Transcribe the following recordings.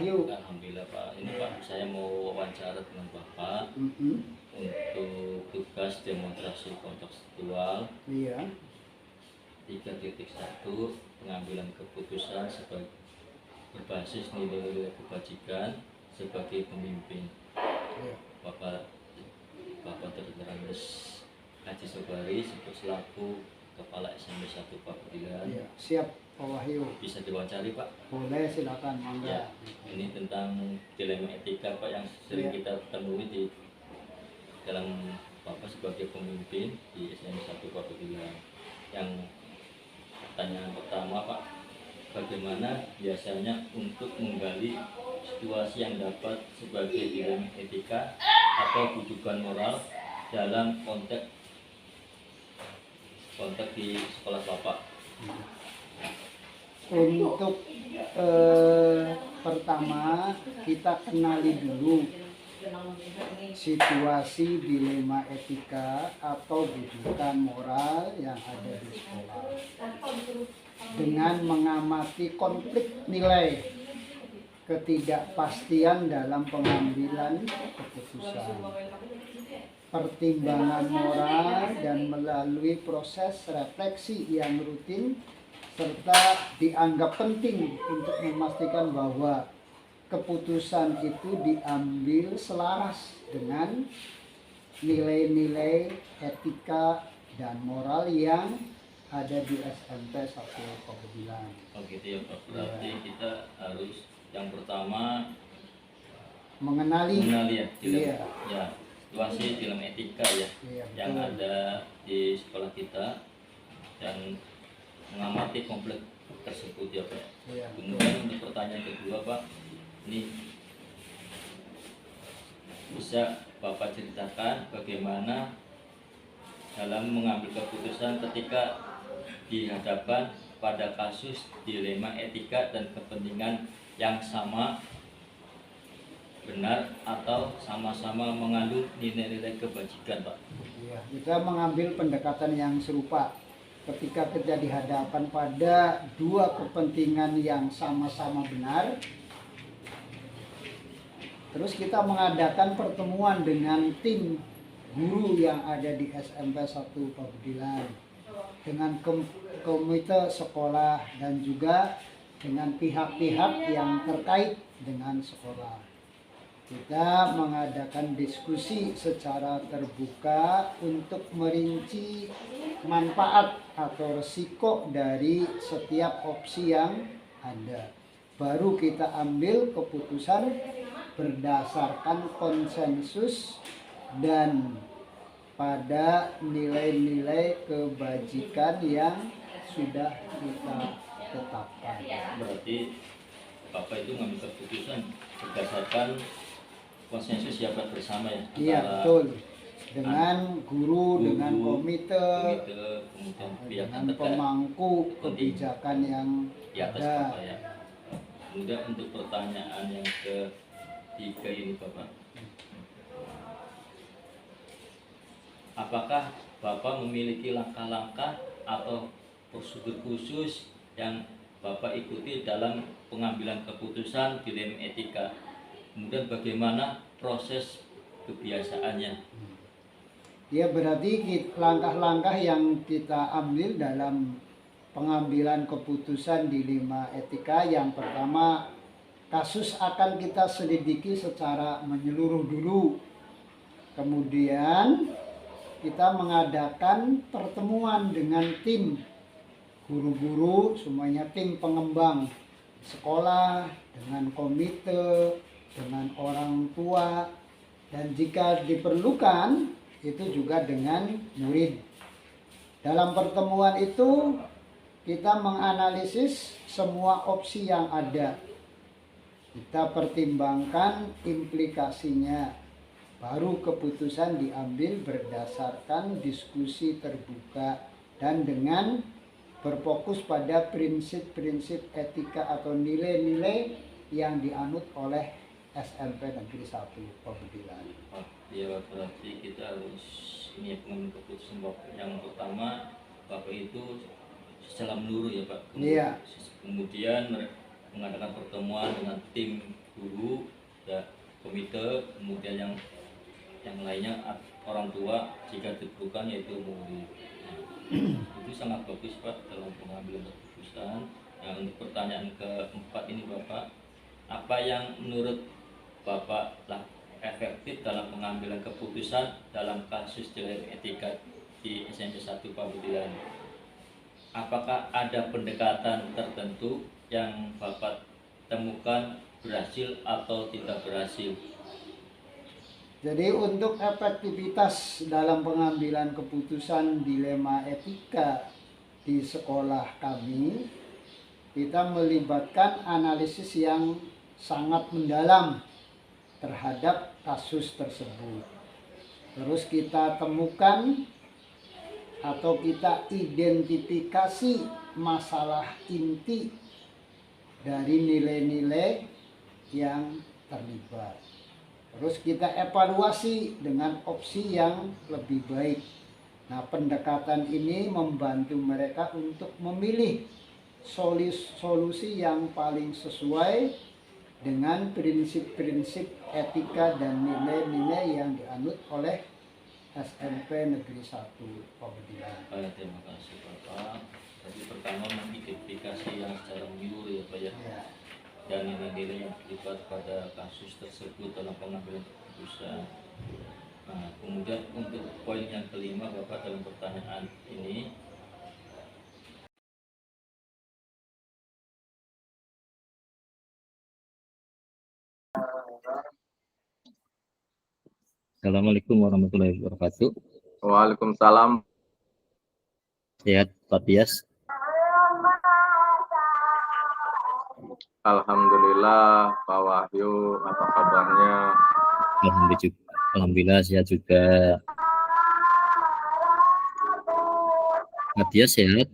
Wahyu. Alhamdulillah Pak. Ini Pak, saya mau wawancara dengan Bapak untuk tugas demonstrasi kontekstual Iya. 3.1 pengambilan keputusan sebagai berbasis nilai-nilai kebajikan sebagai pemimpin. Iya. Bapak Dr. Andes Haji Sobari selaku Kepala SMP 1 Pabedilan. Iya. Siap Pak Wahyu. Bisa diwawancari Pak? Boleh, silakan, mangga. Ya, ini tentang dilema etika Pak yang sering Iya. kita temui di dalam Bapak sebagai pemimpin di SMP 1 Pabedilan. Yang pertanyaan pertama Pak, bagaimana biasanya untuk menggali situasi yang dapat sebagai dilema etika atau bujukan moral dalam konteks di sekolah Bapak? Untuk pertama kita kenali dulu situasi dilema etika atau bujukan moral yang ada di sekolah dengan mengamati konflik nilai, ketidakpastian dalam pengambilan keputusan, pertimbangan moral, dan melalui proses refleksi yang rutin serta dianggap penting untuk memastikan bahwa keputusan itu diambil selaras dengan nilai-nilai etika dan moral yang ada di SMP 1 Pabedilan. Oh gitu ya Pak, berarti kita harus yang pertama mengenali ya, iya. Ya, situasi dalam etika ya, Iya, yang betul. ada di sekolah kita dan mengamati konflik tersebut ya Pak. Iya, kemudian untuk pertanyaan kedua Pak, ini bisa Bapak ceritakan bagaimana dalam mengambil keputusan ketika dihadapkan pada kasus dilema etika dan kepentingan yang sama, benar atau sama-sama mengandung nilai-nilai kebajikan Pak? Iya, kita mengambil pendekatan yang serupa ketika kita dihadapkan pada dua kepentingan yang sama-sama benar. Terus kita mengadakan pertemuan dengan tim guru yang ada di SMP 1 Pabedilan, dengan komite sekolah dan juga dengan pihak-pihak yang terkait dengan sekolah. Kita mengadakan diskusi secara terbuka untuk merinci manfaat atau resiko dari setiap opsi yang ada. Baru kita ambil keputusan berdasarkan konsensus dan pada nilai-nilai kebajikan yang sudah kita tetapkan. Berarti Bapak itu mengambil keputusan berdasarkan konsensus ya Pak, bersama ya? Iya, betul. Dengan guru, dengan komite, kemudian pihak dengan pemangku kebijakan yang di atas ada. Bapak ya. Kemudian untuk pertanyaan yang ketiga ini Bapak, apakah Bapak memiliki langkah-langkah atau prosedur khusus yang Bapak ikuti dalam pengambilan keputusan dilema etika? Kemudian bagaimana proses kebiasaannya? Ya, berarti langkah-langkah yang kita ambil dalam pengambilan keputusan dilema etika, yang pertama, kasus akan kita selidiki secara menyeluruh dulu. Kemudian kita mengadakan pertemuan dengan tim guru-guru, semuanya tim pengembang sekolah, dengan komite, dengan orang tua, dan jika diperlukan itu juga dengan murid. Dalam pertemuan itu kita menganalisis semua opsi yang ada. Kita pertimbangkan implikasinya. Baru keputusan diambil berdasarkan diskusi terbuka dan dengan berfokus pada prinsip-prinsip etika atau nilai-nilai yang dianut oleh SMP Negeri 1 Pabedilan. Oh, iya, berarti kita harus ini pengambil keputusan Bapak. Yang pertama, Bapak itu secara menyeluruh ya Pak. Iya. Kemudian mengadakan pertemuan dengan tim guru, ya, komite, kemudian yang lainnya orang tua jika diperlukan yaitu murid. Nah, itu sangat bagus Pak dalam pengambilan keputusan. Nah, untuk pertanyaan keempat ini Bapak, apa yang menurut Bapak lah efektif dalam pengambilan keputusan dalam kasus dilema etika di SMP 1 Pabedilan? Apakah ada pendekatan tertentu yang Bapak temukan berhasil atau tidak berhasil? Jadi untuk efektivitas dalam pengambilan keputusan dilema etika di sekolah kami, kita melibatkan analisis yang sangat mendalam terhadap kasus tersebut. Terus kita temukan atau kita identifikasi masalah inti dari nilai-nilai yang terlibat. Terus kita evaluasi dengan opsi yang lebih baik. Nah, pendekatan ini membantu mereka untuk memilih solusi yang paling sesuai dengan prinsip-prinsip etika dan nilai-nilai yang dianut oleh SMP Negeri 1 Pabedilan. Baik, terima kasih Bapak. Tadi pertama mengidentifikasi yang secara menyeluruh ya Pak ya. Dan nilai-nilai yang terlibat pada kasus tersebut dalam pengambilan keputusan. Nah, kemudian untuk poin yang kelima Bapak dalam pertanyaan ini, Assalamualaikum warahmatullahi wabarakatuh. Waalaikumsalam. Sehat Pak Tias? Alhamdulillah, Pak Wahyu, apa kabarnya? Alhamdulillah sehat juga. Pak Tias sehat?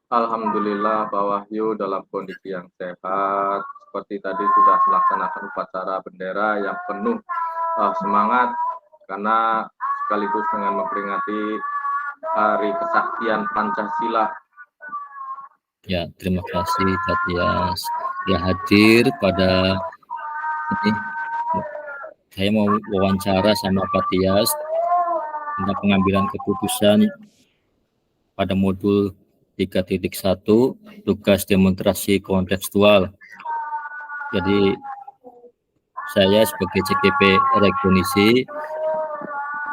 Alhamdulillah, Pak Wahyu dalam kondisi yang sehat. Seperti tadi sudah melaksanakan upacara bendera yang penuh semangat karena sekaligus dengan memperingati Hari Kesaktian Pancasila. Ya, terima kasih Pak Tias ya hadir pada ini. Saya mau wawancara sama Pak Tias tentang pengambilan keputusan pada modul 3.1 tugas demonstrasi kontekstual. Jadi saya sebagai CKP Rekognisi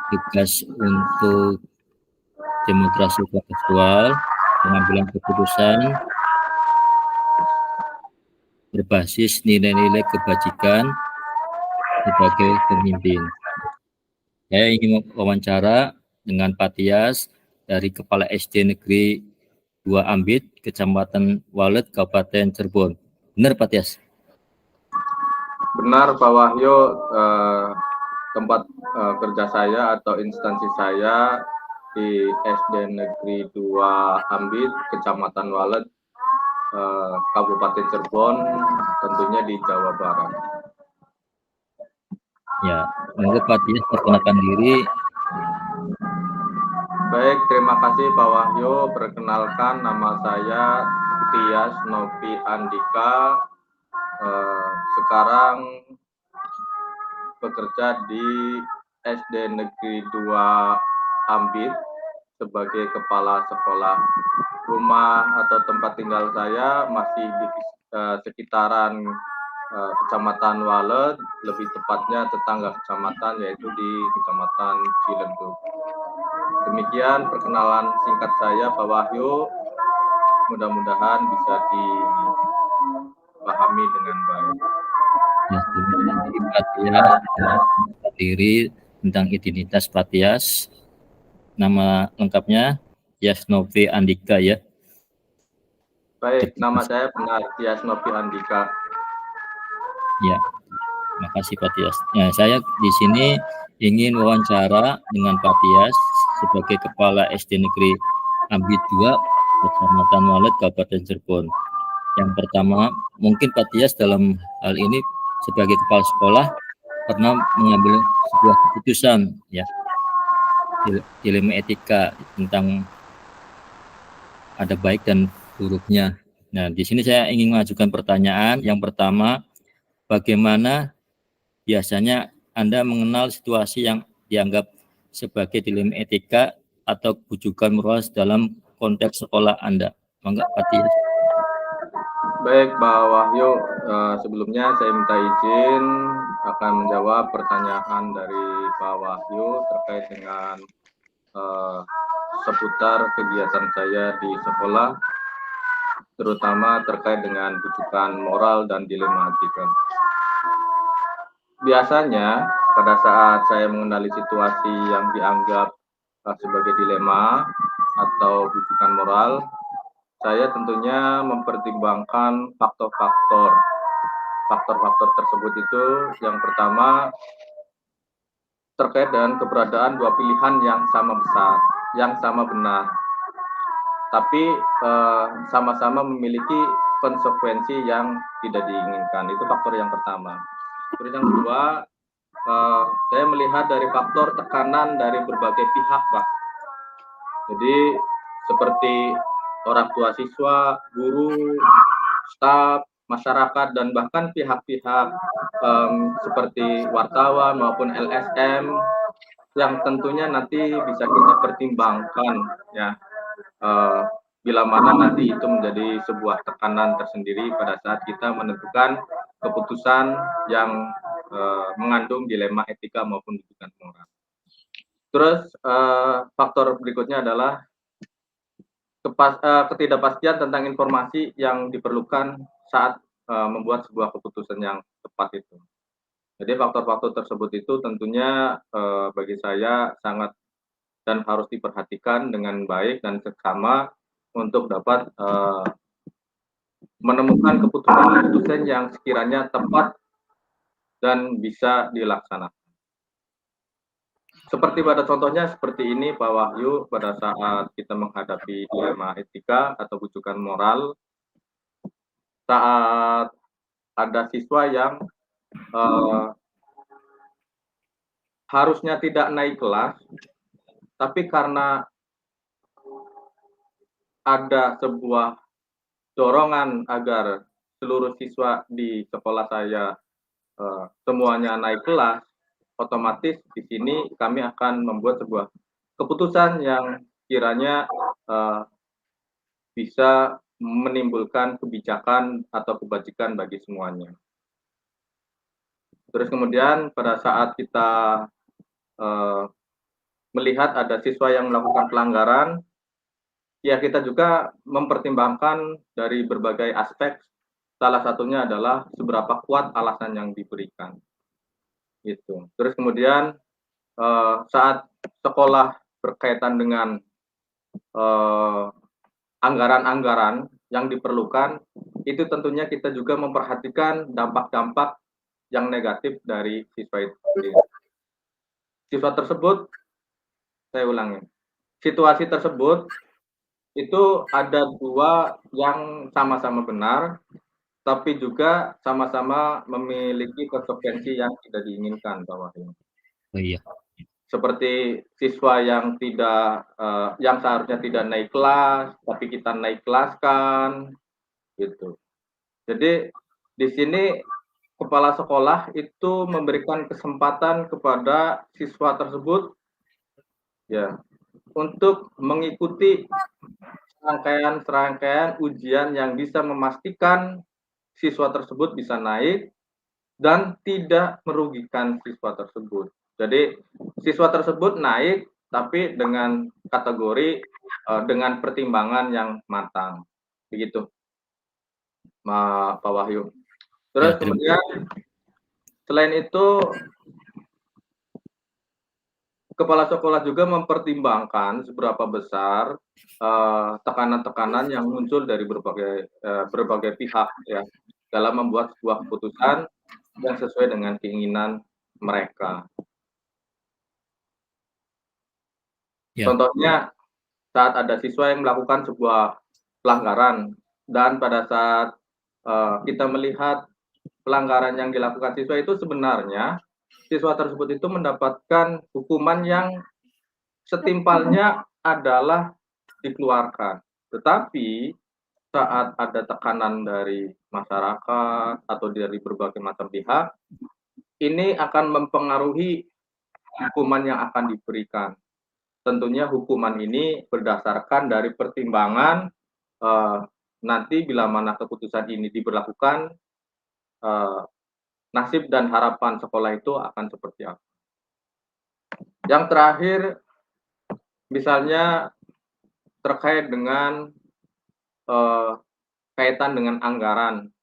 tugas untuk demonstrasi kontekstual pengambilan keputusan berbasis nilai-nilai kebajikan sebagai pemimpin. Saya ingin wawancara dengan Pak Tias dari Kepala SD Negeri 2 Ambit, Kecamatan Walet, Kabupaten Cirebon. Benar Pak Tias? Benar Pak Wahyu, tempat kerja saya atau instansi saya di SD Negeri 2 Ambit, Kecamatan Walet, Kabupaten Cirebon, tentunya di Jawa Barat. Ya, monggo Pak Tias perkenalkan diri. Baik, terima kasih Pak Wahyu. Perkenalkan, nama saya Tias Novi Andika. Sekarang bekerja di SD Negeri 2 Ambit sebagai kepala sekolah. Rumah atau tempat tinggal saya masih di sekitaran Kecamatan Walet, lebih tepatnya tetangga kecamatan yaitu di Kecamatan Cilenduk. Demikian perkenalan singkat saya Pak Wahyu, mudah-mudahan bisa dipahami dengan baik. Ya, terima kasih Pak Tias diri tentang identitas Pak Tias. Nama lengkapnya Tias Novi Andika ya. Baik, nama saya benar Tias Novi Andika. Ya, terima kasih Pak Tias. Ya, saya di sini ingin wawancara dengan Pak Tias sebagai Kepala SD Negeri Ambit 2, Kecamatan Walet, Kabupaten Cirebon. Yang pertama, mungkin Pak Tias dalam hal ini sebagai kepala sekolah pernah mengambil sebuah keputusan ya, dilema etika tentang ada baik dan buruknya. Nah, di sini saya ingin mengajukan pertanyaan. Yang pertama, bagaimana biasanya Anda mengenal situasi yang dianggap sebagai dilema etika atau bujukan moral dalam konteks sekolah Anda? Mangga, Pak Tias. Baik, Pak Wahyu, sebelumnya saya minta izin akan menjawab pertanyaan dari Pak Wahyu terkait dengan seputar kegiatan saya di sekolah, terutama terkait dengan bujukan moral dan dilema etika. Biasanya pada saat saya mengenali situasi yang dianggap sebagai dilema atau bujukan moral, saya tentunya mempertimbangkan faktor-faktor. Faktor-faktor tersebut itu yang pertama terkait dengan keberadaan dua pilihan yang sama besar, yang sama benar, tapi sama-sama memiliki konsekuensi yang tidak diinginkan. Itu faktor yang pertama. Terus yang kedua, saya melihat dari faktor tekanan dari berbagai pihak, Pak. Jadi seperti orang tua siswa, guru, staf, masyarakat, dan bahkan pihak-pihak seperti wartawan maupun LSM yang tentunya nanti bisa kita pertimbangkan ya, bila mana nanti itu menjadi sebuah tekanan tersendiri pada saat kita menentukan keputusan yang mengandung dilema etika maupun bujukan moral. Terus faktor berikutnya adalah ketidakpastian tentang informasi yang diperlukan saat membuat sebuah keputusan yang tepat itu. Jadi faktor-faktor tersebut itu tentunya bagi saya sangat dan harus diperhatikan dengan baik dan seksama untuk dapat menemukan keputusan-keputusan yang sekiranya tepat dan bisa dilaksanakan. Seperti pada contohnya seperti ini Pak Wahyu, pada saat kita menghadapi dilema etika atau bujukan moral, saat ada siswa yang harusnya tidak naik kelas, tapi karena ada sebuah dorongan agar seluruh siswa di sekolah saya semuanya naik kelas, otomatis di sini kami akan membuat sebuah keputusan yang kiranya bisa menimbulkan kebijakan atau kebajikan bagi semuanya. Terus kemudian pada saat kita melihat ada siswa yang melakukan pelanggaran, ya kita juga mempertimbangkan dari berbagai aspek. Salah satunya adalah seberapa kuat alasan yang diberikan. Gitu. Terus kemudian saat sekolah berkaitan dengan anggaran-anggaran yang diperlukan, itu tentunya kita juga memperhatikan dampak-dampak yang negatif dari siswa itu. Siswa tersebut, saya ulangi, situasi tersebut itu ada dua yang sama-sama benar, tapi juga sama-sama memiliki konsekuensi yang tidak diinginkan, Pak Wahyu. Oh iya. Seperti siswa yang tidak yang seharusnya tidak naik kelas, tapi kita naik kelaskan, gitu. Jadi di sini kepala sekolah itu memberikan kesempatan kepada siswa tersebut, ya, untuk mengikuti serangkaian ujian yang bisa memastikan siswa tersebut bisa naik dan tidak merugikan siswa tersebut. Jadi siswa tersebut naik tapi dengan kategori dengan pertimbangan yang matang. Begitu, Pak Wahyu. Terus kemudian selain itu kepala sekolah juga mempertimbangkan seberapa besar tekanan-tekanan yang muncul dari berbagai pihak ya dalam membuat sebuah keputusan yang sesuai dengan keinginan mereka. Ya. Contohnya saat ada siswa yang melakukan sebuah pelanggaran dan pada saat kita melihat pelanggaran yang dilakukan siswa itu sebenarnya siswa tersebut itu mendapatkan hukuman yang setimpalnya adalah dikeluarkan. Tetapi saat ada tekanan dari masyarakat atau dari berbagai macam pihak, ini akan mempengaruhi hukuman yang akan diberikan. Tentunya hukuman ini berdasarkan dari pertimbangan nanti bila mana keputusan ini diberlakukan, nasib dan harapan sekolah itu akan seperti apa. Yang terakhir, misalnya terkait dengan kaitan dengan anggaran.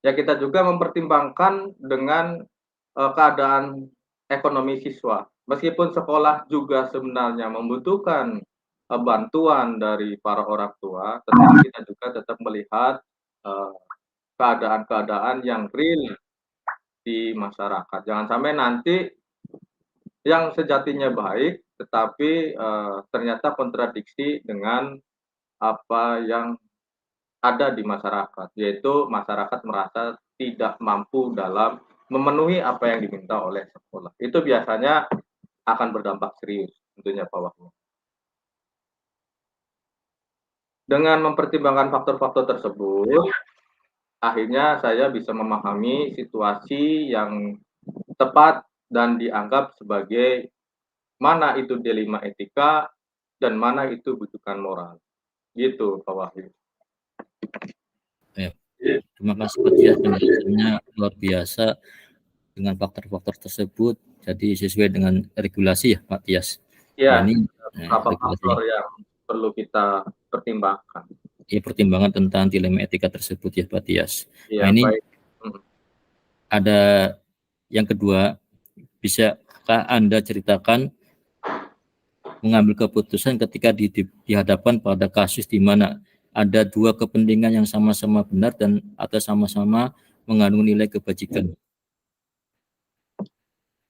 Ya kita juga mempertimbangkan dengan keadaan ekonomi siswa. Meskipun sekolah juga sebenarnya membutuhkan bantuan dari para orang tua, tetapi kita juga tetap melihat keadaan-keadaan yang real di masyarakat. Jangan sampai nanti yang sejatinya baik, tetapi ternyata kontradiksi dengan apa yang ada di masyarakat, yaitu masyarakat merasa tidak mampu dalam memenuhi apa yang diminta oleh sekolah. Itu biasanya akan berdampak serius tentunya Pak Wahyu. Dengan mempertimbangkan faktor-faktor tersebut, akhirnya saya bisa memahami situasi yang tepat dan dianggap sebagai mana itu dilema etika dan mana itu butuhkan moral. Gitu Pak Wahyu. Ya. Terima kasih Pak Tias, penjelasannya luar biasa dengan faktor-faktor tersebut. Jadi sesuai dengan regulasi ya Pak Tias. Ya, ini beberapa faktor yang perlu kita pertimbangkan. Ya, pertimbangan tentang dilema etika tersebut ya Pak Tias. Ya, nah ini baik. Ada yang kedua, bisakah Anda ceritakan mengambil keputusan ketika dihadapkan pada kasus di mana ada dua kepentingan yang sama-sama benar dan atau sama-sama mengandung nilai kebajikan?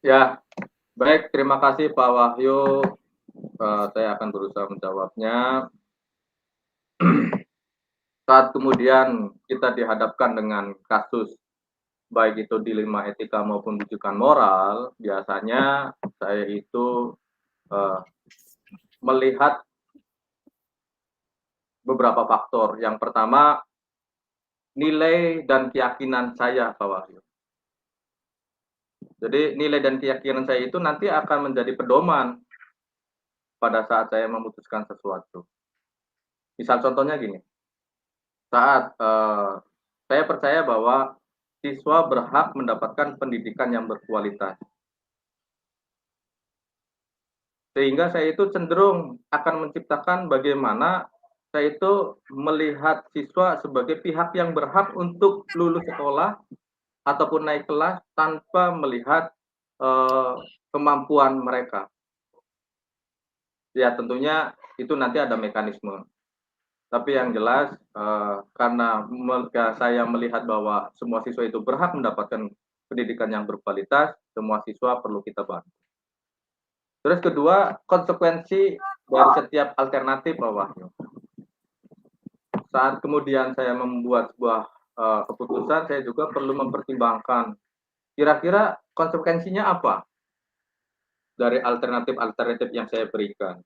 Ya, baik. Terima kasih Pak Wahyu. Saya akan berusaha menjawabnya. Saat kemudian kita dihadapkan dengan kasus baik itu dilema etika maupun rujukan moral, biasanya saya itu melihat beberapa faktor. Yang pertama, nilai dan keyakinan saya, Pak Wahyu. Jadi nilai dan keyakinan saya itu nanti akan menjadi pedoman pada saat saya memutuskan sesuatu. Misal contohnya gini, saat saya percaya bahwa siswa berhak mendapatkan pendidikan yang berkualitas. Sehingga saya itu cenderung akan menciptakan bagaimana saya itu melihat siswa sebagai pihak yang berhak untuk lulus sekolah ataupun naik kelas tanpa melihat kemampuan mereka. Ya tentunya itu nanti ada mekanisme. Tapi yang jelas karena saya melihat bahwa semua siswa itu berhak mendapatkan pendidikan yang berkualitas, semua siswa perlu kita bantu. Terus kedua, konsekuensi dari setiap alternatif Pak Wahyu. Saat kemudian saya membuat sebuah keputusan, saya juga perlu mempertimbangkan kira-kira konsekuensinya apa dari alternatif-alternatif yang saya berikan.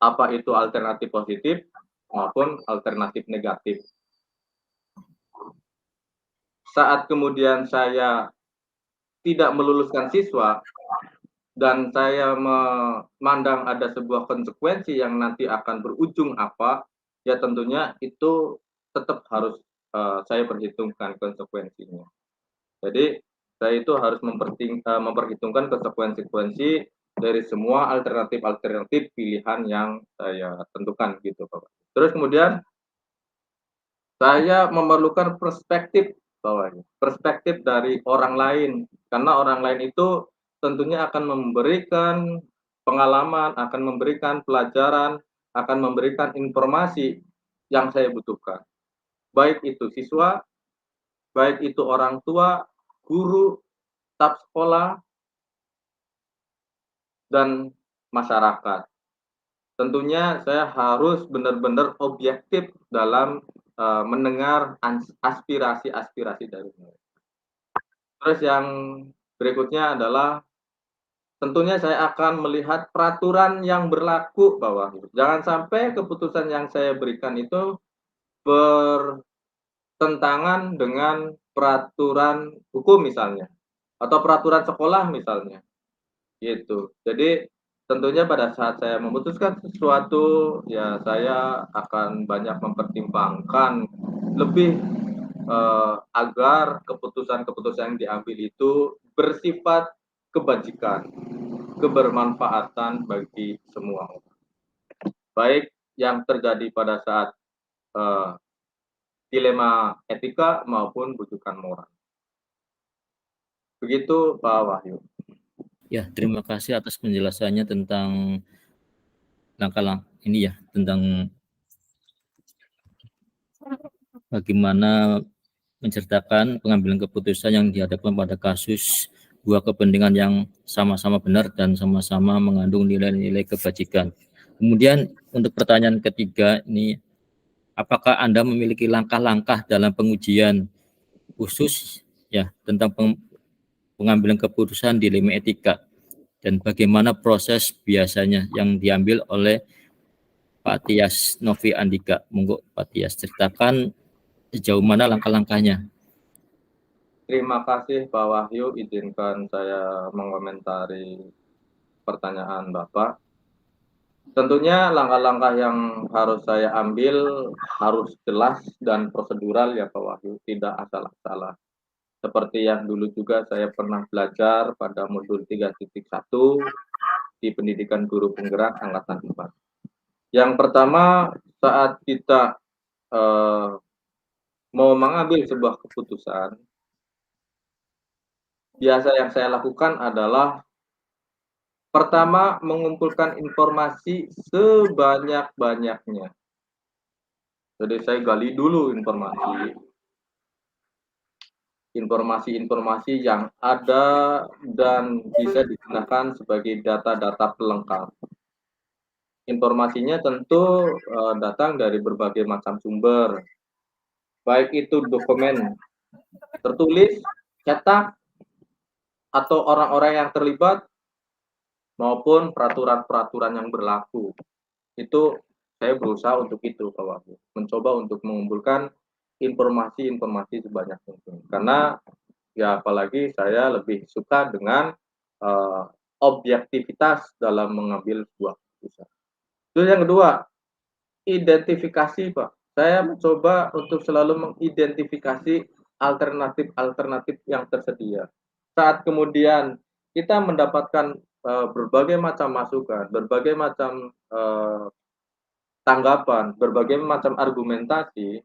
Apa itu alternatif positif maupun alternatif negatif. Saat kemudian saya tidak meluluskan siswa dan saya memandang ada sebuah konsekuensi yang nanti akan berujung apa, ya tentunya itu tetap harus saya perhitungkan konsekuensinya. Jadi saya itu harus memperhitungkan konsekuensi dari semua alternatif pilihan yang saya tentukan gitu Pak. Terus kemudian saya memerlukan perspektif dari orang lain, karena orang lain itu tentunya akan memberikan pengalaman, akan memberikan pelajaran, akan memberikan informasi yang saya butuhkan. Baik itu siswa, baik itu orang tua, guru, staf sekolah, dan masyarakat. Tentunya saya harus benar-benar objektif dalam mendengar aspirasi-aspirasi dari mereka. Terus yang berikutnya adalah tentunya saya akan melihat peraturan yang berlaku Bawaslu. Jangan sampai keputusan yang saya berikan itu bertentangan dengan peraturan hukum misalnya, atau peraturan sekolah misalnya, gitu. Jadi tentunya pada saat saya memutuskan sesuatu, ya saya akan banyak mempertimbangkan lebih agar keputusan-keputusan yang diambil itu bersifat kebajikan, kebermanfaatan bagi semua orang. Baik yang terjadi pada saat eh, dilema etika maupun bujukan moral. Begitu Pak Wahyu. Ya, terima kasih atas penjelasannya tentang langkah-langkah ini ya, tentang bagaimana menceritakan pengambilan keputusan yang dihadapkan pada kasus dua kepentingan yang sama-sama benar dan sama-sama mengandung nilai-nilai kebajikan. Kemudian untuk pertanyaan ketiga ini, apakah Anda memiliki langkah-langkah dalam pengujian khusus ya tentang pengambilan keputusan dilema etika, dan bagaimana proses biasanya yang diambil oleh Pak Tias Novi Andika? Monggo Pak Tias ceritakan sejauh mana langkah-langkahnya. Terima kasih Pak Wahyu, izinkan saya mengomentari pertanyaan Bapak. Tentunya langkah-langkah yang harus saya ambil harus jelas dan prosedural ya Pak Wahyu, tidak asal-asalan. Seperti yang dulu juga saya pernah belajar pada modul 3.1 di pendidikan guru penggerak angkatan 4. Yang pertama, saat kita mau mengambil sebuah keputusan, biasa yang saya lakukan adalah pertama mengumpulkan informasi sebanyak-banyaknya. Jadi saya gali dulu informasi yang ada dan bisa digunakan sebagai data-data pelengkap. Informasinya tentu datang dari berbagai macam sumber, baik itu dokumen tertulis, cetak, atau orang-orang yang terlibat, maupun peraturan-peraturan yang berlaku. Itu saya berusaha untuk itu, Pak Wahyu. Mencoba untuk mengumpulkan informasi-informasi sebanyak mungkin. Karena ya apalagi saya lebih suka dengan objektivitas dalam mengambil sebuah keputusan. Terus yang kedua, identifikasi, Pak. Saya mencoba untuk selalu mengidentifikasi alternatif-alternatif yang tersedia. Saat kemudian kita mendapatkan berbagai macam masukan, berbagai macam tanggapan, berbagai macam argumentasi,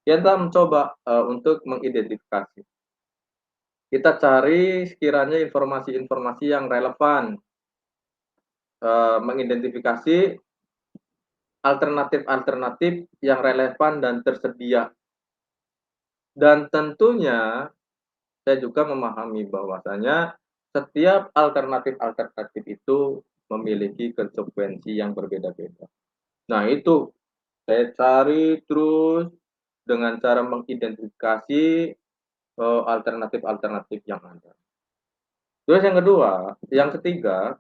kita mencoba untuk mengidentifikasi. Kita cari sekiranya informasi-informasi yang relevan, mengidentifikasi alternatif-alternatif yang relevan dan tersedia. Dan tentunya saya juga memahami bahwasanya setiap alternatif-alternatif itu memiliki konsekuensi yang berbeda-beda. Nah, itu saya cari terus dengan cara mengidentifikasi alternatif-alternatif yang ada. Terus yang ketiga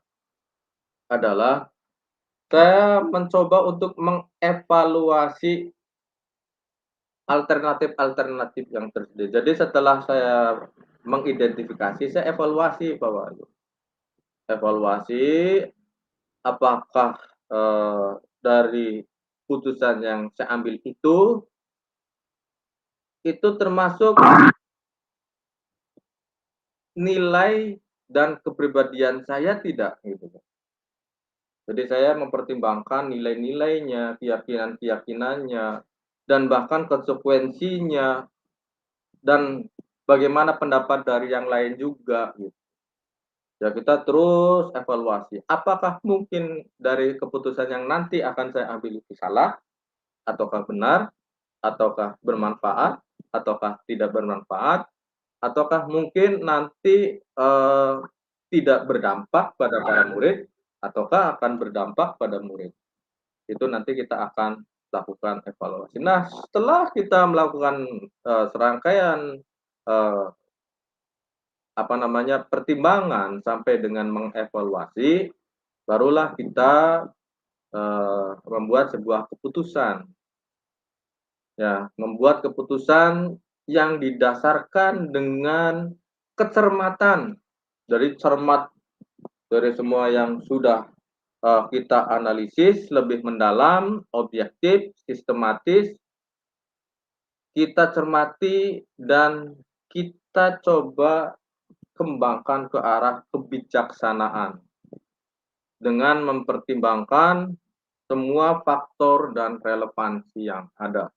adalah saya mencoba untuk mengevaluasi alternatif-alternatif yang tersedia. Jadi setelah saya mengidentifikasi, saya evaluasi Pak Wahyu. Evaluasi apakah dari putusan yang saya ambil itu termasuk nilai dan kepribadian saya tidak gitu. Jadi saya mempertimbangkan nilai-nilainya, keyakinan-keyakinannya, dan bahkan konsekuensinya, dan bagaimana pendapat dari yang lain juga gitu. Ya kita terus evaluasi. Apakah mungkin dari keputusan yang nanti akan saya ambil itu salah, ataukah benar, ataukah bermanfaat, ataukah tidak bermanfaat, ataukah mungkin nanti tidak berdampak pada para murid, ataukah akan berdampak pada murid. Itu nanti kita akan lakukan evaluasi. Nah, setelah kita melakukan serangkaian pertimbangan sampai dengan mengevaluasi, barulah kita membuat sebuah keputusan. Ya, membuat keputusan yang didasarkan dengan kecermatan, cermat dari semua yang sudah kita analisis lebih mendalam, objektif, sistematis, kita cermati dan kita coba kembangkan ke arah kebijaksanaan dengan mempertimbangkan semua faktor dan relevansi yang ada.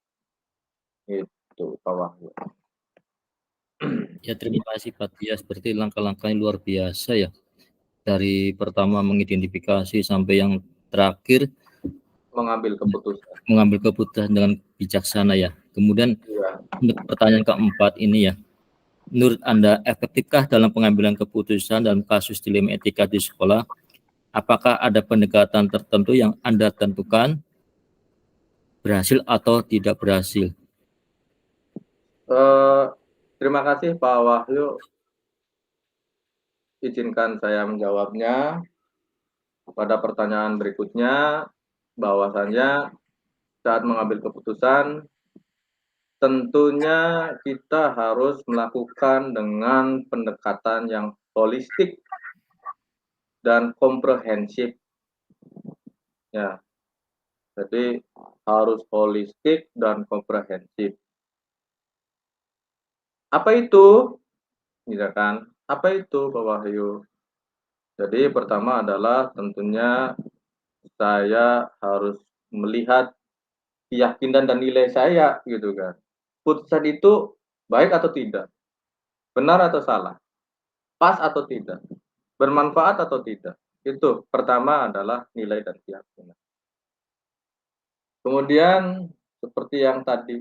Itu Pak Wahyu. Ya, terima kasih Pak Tias. Berarti langkah-langkahnya luar biasa ya. Dari pertama mengidentifikasi sampai yang terakhir Mengambil keputusan dengan bijaksana ya. Kemudian ya. untuk pertanyaan keempat ini ya. Menurut Anda, efektifkah dalam pengambilan keputusan dalam kasus dilema etika di sekolah? Apakah ada pendekatan tertentu yang Anda tentukan berhasil atau tidak berhasil? Terima kasih Pak Wahyu. Izinkan saya menjawabnya. Pada pertanyaan berikutnya, bahwasannya saat mengambil keputusan, tentunya kita harus melakukan dengan pendekatan yang holistik dan komprehensif. Ya, jadi harus holistik dan komprehensif. Apa itu? Misalkan, apa itu Pak Wahyu? Jadi pertama adalah tentunya saya harus melihat keyakinan dan nilai saya gitu kan. Putusan itu baik atau tidak, benar atau salah, pas atau tidak, bermanfaat atau tidak. Itu pertama adalah nilai dan keyakinan. Kemudian seperti yang tadi,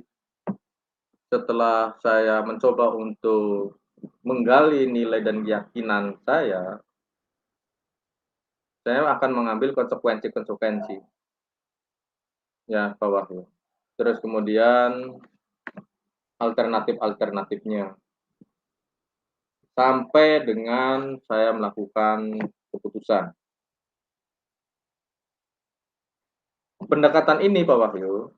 setelah saya mencoba untuk menggali nilai dan keyakinan saya akan mengambil konsekuensi-konsekuensi ya Pak Wahyu. Terus kemudian alternatif-alternatifnya sampai dengan saya melakukan keputusan. Pendekatan ini Pak Wahyu,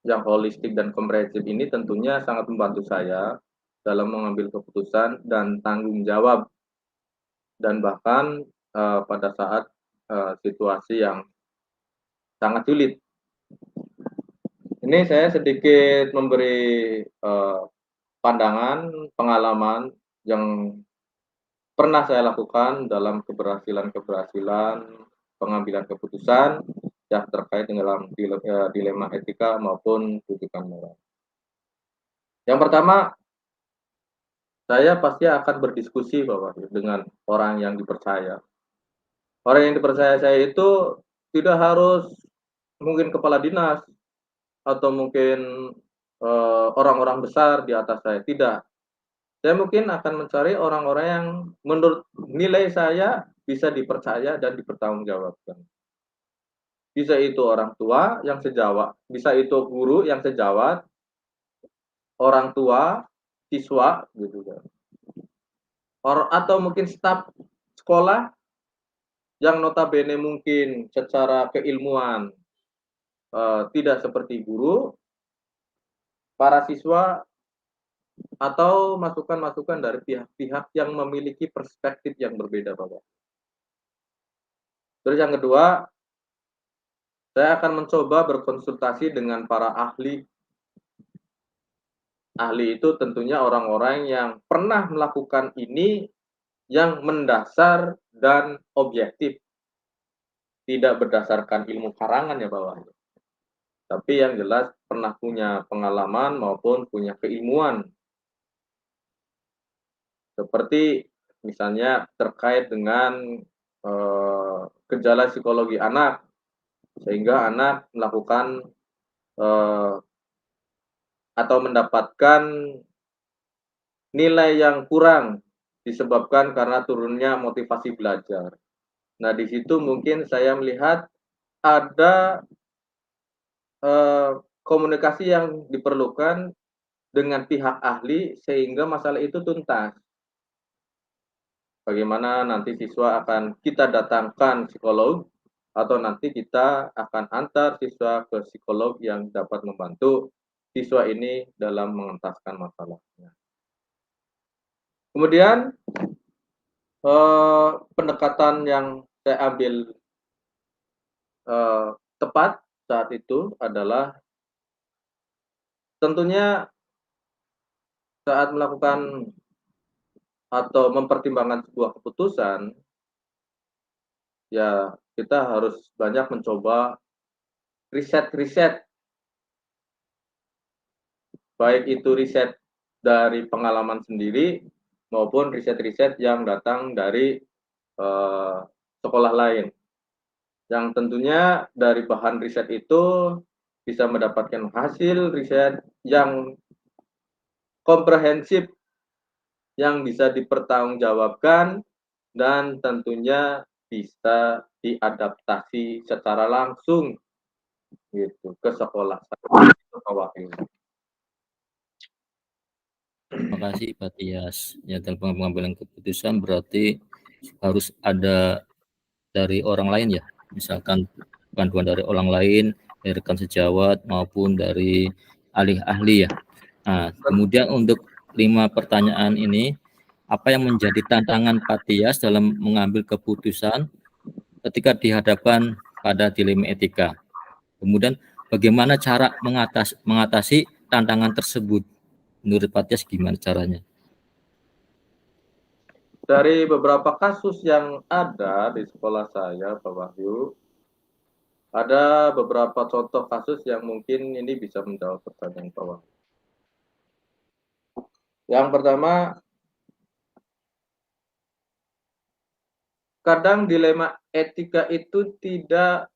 yang holistik dan komprehensif ini tentunya sangat membantu saya dalam mengambil keputusan dan tanggung jawab dan bahkan pada saat situasi yang sangat sulit. Ini saya sedikit memberi pandangan, pengalaman yang pernah saya lakukan dalam keberhasilan pengambilan keputusan yang terkait dengan dilema etika maupun rujukan moral. Yang pertama, saya pasti akan berdiskusi dengan orang yang dipercaya. Orang yang dipercaya saya itu tidak harus mungkin kepala dinas atau mungkin orang-orang besar di atas saya, tidak. Saya mungkin akan mencari orang-orang yang menurut nilai saya bisa dipercaya dan dipertanggungjawabkan. Bisa itu orang tua yang sejawat, bisa itu guru yang sejawat, orang tua, siswa, gitu kan. Atau mungkin staf sekolah yang notabene mungkin secara keilmuan tidak seperti guru, para siswa, atau masukan-masukan dari pihak-pihak yang memiliki perspektif yang berbeda, Bapak. Terus yang kedua, saya akan mencoba berkonsultasi dengan para ahli. Ahli itu tentunya orang-orang yang pernah melakukan ini yang mendasar dan objektif. Tidak berdasarkan ilmu karangan ya Bapak. Tapi yang jelas pernah punya pengalaman maupun punya keilmuan. Seperti misalnya terkait dengan gejala psikologi anak. Sehingga anak melakukan atau mendapatkan nilai yang kurang disebabkan karena turunnya motivasi belajar. Nah, di situ mungkin saya melihat ada komunikasi yang diperlukan dengan pihak ahli sehingga masalah itu tuntas. bagaimana nanti siswa akan kita datangkan psikolog atau nanti kita akan antar siswa ke psikolog yang dapat membantu siswa ini dalam mengentaskan masalahnya. Kemudian pendekatan yang saya ambil tepat saat itu adalah tentunya saat melakukan atau mempertimbangkan sebuah keputusan, ya kita harus banyak mencoba riset-riset, baik itu riset dari pengalaman sendiri maupun riset-riset yang datang dari sekolah lain. Yang tentunya dari bahan riset itu bisa mendapatkan hasil riset yang komprehensif, yang bisa dipertanggungjawabkan dan tentunya bisa diadaptasi secara langsung gitu ke sekolah saya. Terima kasih Pak Tias. Ya, dalam pengambilan keputusan berarti harus ada dari orang lain ya, misalkan bantuan dari orang lain, dari rekan sejawat maupun dari ahli-ahli ya. Nah, kemudian untuk 5 pertanyaan ini, apa yang menjadi tantangan Pak Tias dalam mengambil keputusan ketika dihadapkan pada dilema etika? Kemudian bagaimana cara mengatasi tantangan tersebut? Menurut Pak Tias gimana caranya? Dari beberapa kasus yang ada di sekolah saya, Pak Wahyu, ada beberapa contoh kasus yang mungkin ini bisa menjawab pertanyaan Pak Wahyu. Yang pertama, kadang dilema etika itu tidak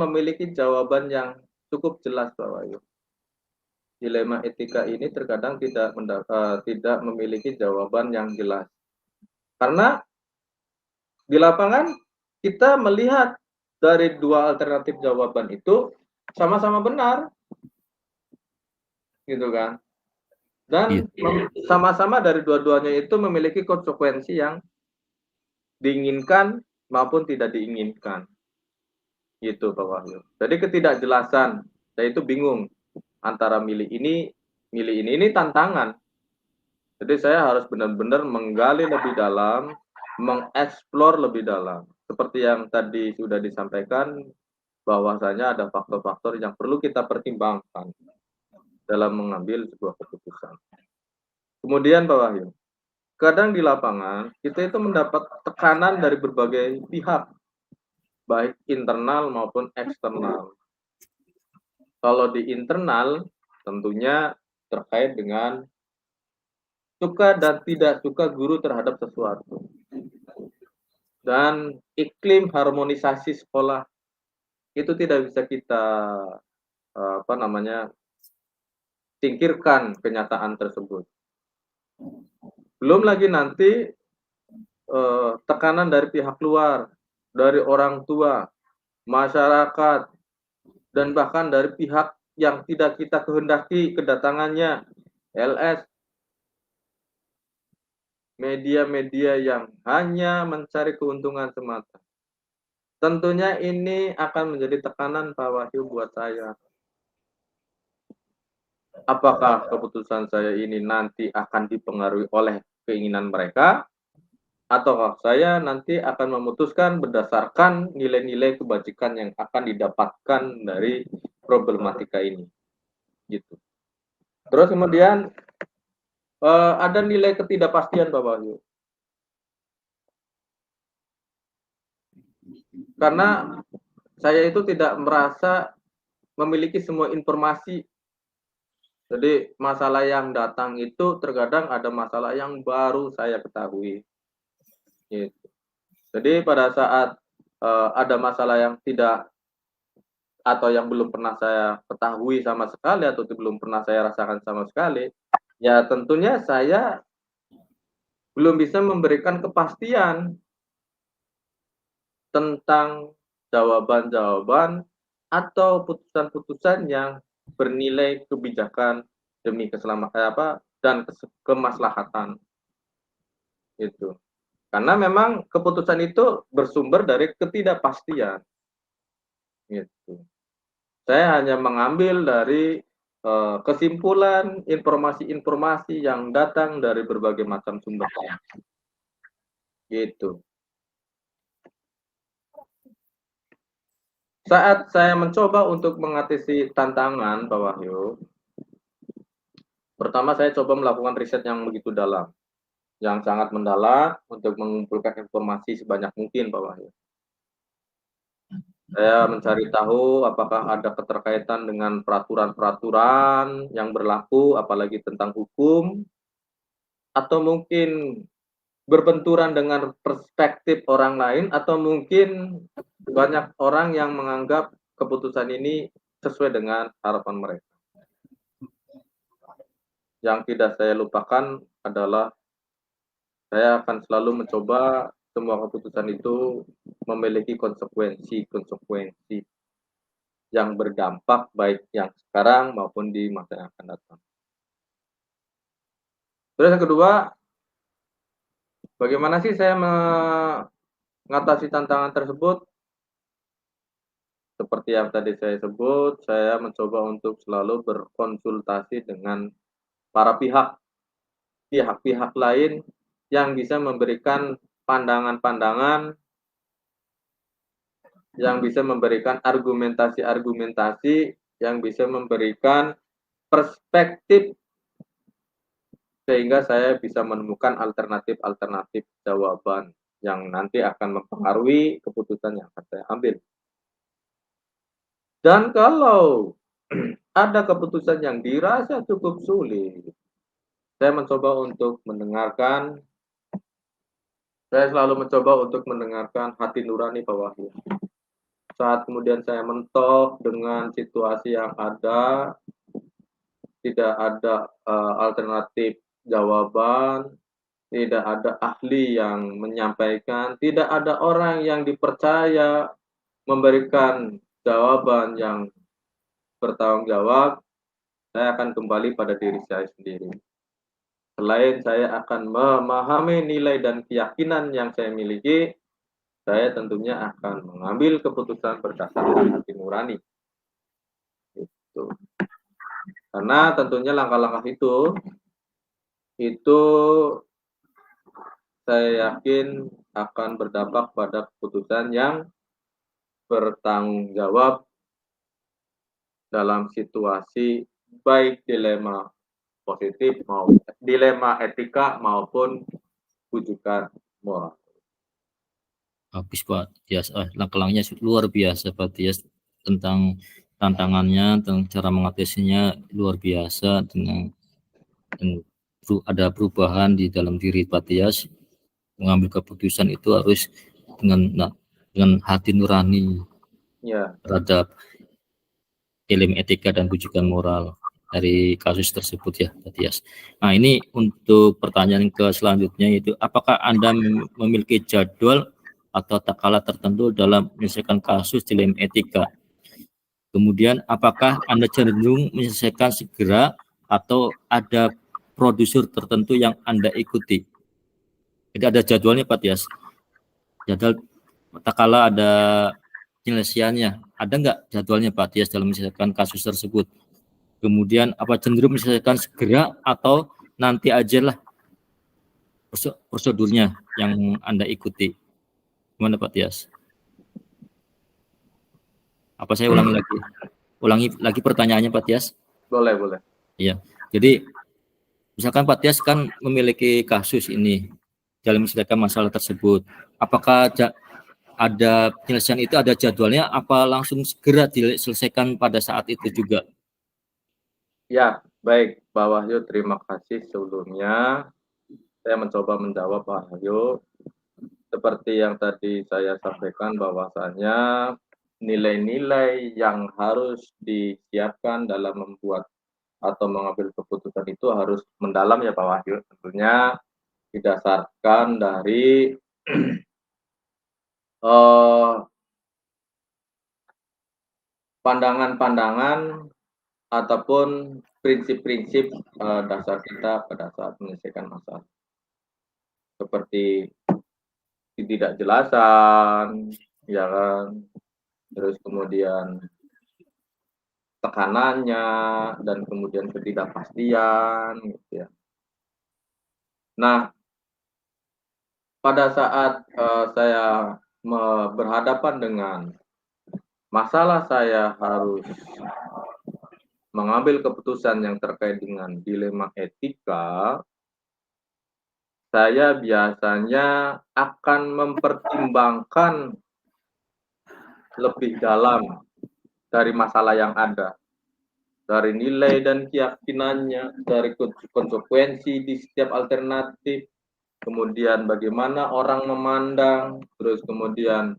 memiliki jawaban yang cukup jelas, Pak Wahyu. Dilema etika ini terkadang tidak memiliki jawaban yang jelas. Karena di lapangan kita melihat dari dua alternatif jawaban itu sama-sama benar, gitu kan? Dan sama-sama dari dua-duanya itu memiliki konsekuensi yang diinginkan maupun tidak diinginkan, gitu Pak Wahyu. Jadi ketidakjelasan, saya itu bingung antara milih ini tantangan. Jadi saya harus benar-benar menggali lebih dalam, mengeksplor lebih dalam. Seperti yang tadi sudah disampaikan, bahwasanya ada faktor-faktor yang perlu kita pertimbangkan dalam mengambil sebuah keputusan. Kemudian Pak Wahyu, kadang di lapangan kita itu mendapat tekanan dari berbagai pihak, baik internal maupun eksternal. Kalau di internal tentunya terkait dengan suka dan tidak suka guru terhadap sesuatu. Dan iklim harmonisasi sekolah itu tidak bisa kita singkirkan kenyataan tersebut. Belum lagi nanti tekanan dari pihak luar, dari orang tua, masyarakat, dan bahkan dari pihak yang tidak kita kehendaki kedatangannya, LS, media-media yang hanya mencari keuntungan semata. Tentunya ini akan menjadi tekanan Pak Wahyu buat saya. Apakah keputusan saya ini nanti akan dipengaruhi oleh keinginan mereka, ataukah saya nanti akan memutuskan berdasarkan nilai-nilai kebajikan yang akan didapatkan dari problematika ini, gitu. Terus kemudian ada nilai ketidakpastian Pak Wahyu. Karena saya itu tidak merasa memiliki semua informasi. Jadi masalah yang datang itu terkadang ada masalah yang baru saya ketahui. Gitu. Jadi pada saat ada masalah yang tidak atau yang belum pernah saya ketahui sama sekali atau belum pernah saya rasakan sama sekali, ya tentunya saya belum bisa memberikan kepastian tentang jawaban-jawaban atau putusan-putusan yang bernilai kebijakan demi keselamatan dan kemaslahatan. Itu. Karena memang keputusan itu bersumber dari ketidakpastian. Gitu. Saya hanya mengambil dari kesimpulan informasi-informasi yang datang dari berbagai macam sumber. Gitu. Saat saya mencoba untuk mengatasi tantangan, Pak Wahyu, pertama saya coba melakukan riset yang begitu dalam, yang sangat mendalam untuk mengumpulkan informasi sebanyak mungkin, Pak Wahyu. Saya mencari tahu apakah ada keterkaitan dengan peraturan-peraturan yang berlaku, apalagi tentang hukum, atau mungkin berbenturan dengan perspektif orang lain, atau mungkin banyak orang yang menganggap keputusan ini sesuai dengan harapan mereka. Yang tidak saya lupakan adalah saya akan selalu mencoba semua keputusan itu memiliki konsekuensi yang berdampak baik yang sekarang maupun di masa yang akan datang. Terus yang kedua, bagaimana sih saya mengatasi tantangan tersebut? Seperti yang tadi saya sebut, saya mencoba untuk selalu berkonsultasi dengan para pihak-pihak lain yang bisa memberikan pandangan-pandangan, yang bisa memberikan argumentasi-argumentasi, yang bisa memberikan perspektif sehingga saya bisa menemukan alternatif-alternatif jawaban yang nanti akan mempengaruhi keputusan yang akan saya ambil. Dan kalau ada keputusan yang dirasa cukup sulit, saya mencoba untuk mendengarkan, saya selalu mencoba untuk mendengarkan hati nurani Pak Wahyu. Saat kemudian saya mentok dengan situasi yang ada, tidak ada alternatif jawaban, tidak ada ahli yang menyampaikan, tidak ada orang yang dipercaya memberikan jawaban yang bertanggung jawab, saya akan kembali pada diri saya sendiri. Selain saya akan memahami nilai dan keyakinan yang saya miliki, saya tentunya akan mengambil keputusan berdasarkan hati nurani. Gitu. Karena tentunya langkah-langkah itu saya yakin akan berdampak pada keputusan yang bertanggung jawab dalam situasi baik dilema positif maupun dilema etika maupun rujukan moral. Habis Pak Tias, langkah-langkahnya luar biasa Pak Tias, tentang tantangannya, tentang cara mengatasinya luar biasa, dengan ada perubahan di dalam diri Pak Tias. Mengambil keputusan itu harus dengan hati nurani terhadap ilmu etika dan rujukan moral dari kasus tersebut ya, Pak Tias. Nah, ini untuk pertanyaan ke selanjutnya, yaitu apakah Anda memiliki jadwal atau takalah tertentu dalam menyelesaikan kasus dilema etika? Kemudian apakah Anda cenderung menyelesaikan segera atau ada prosedur tertentu yang Anda ikuti? Jadi ada jadwalnya Pak Tias. Jadwal takalah ada penyelesaiannya. Ada nggak jadwalnya Pak Tias dalam menyelesaikan kasus tersebut? Kemudian apa cenderung menyelesaikan segera atau nanti aja lah prosedurnya yang Anda ikuti? Gimana Pak Tias? Apa saya ulangi lagi pertanyaannya Pak Tias? Boleh. Iya. Jadi misalkan Pak Tias kan memiliki kasus ini dalam menyelesaikan masalah tersebut. Apakah ada penyelesaian itu ada jadwalnya, apa langsung segera diselesaikan pada saat itu juga? Ya, baik Pak Wahyu, terima kasih sebelumnya. Saya mencoba menjawab Pak Wahyu. Seperti yang tadi saya sampaikan bahwasanya nilai-nilai yang harus disiapkan dalam membuat atau mengambil keputusan itu harus mendalam ya Pak Wahyu. Tentunya didasarkan dari pandangan-pandangan ataupun prinsip-prinsip dasar kita pada saat menyelesaikan masalah. seperti ketidakjelasan, ya kan, terus kemudian tekanannya, dan kemudian ketidakpastian, gitu ya. Nah, pada saat saya berhadapan dengan masalah saya harus mengambil keputusan yang terkait dengan dilema etika, saya biasanya akan mempertimbangkan lebih dalam dari masalah yang ada, dari nilai dan keyakinannya, dari konsekuensi di setiap alternatif, kemudian bagaimana orang memandang, terus kemudian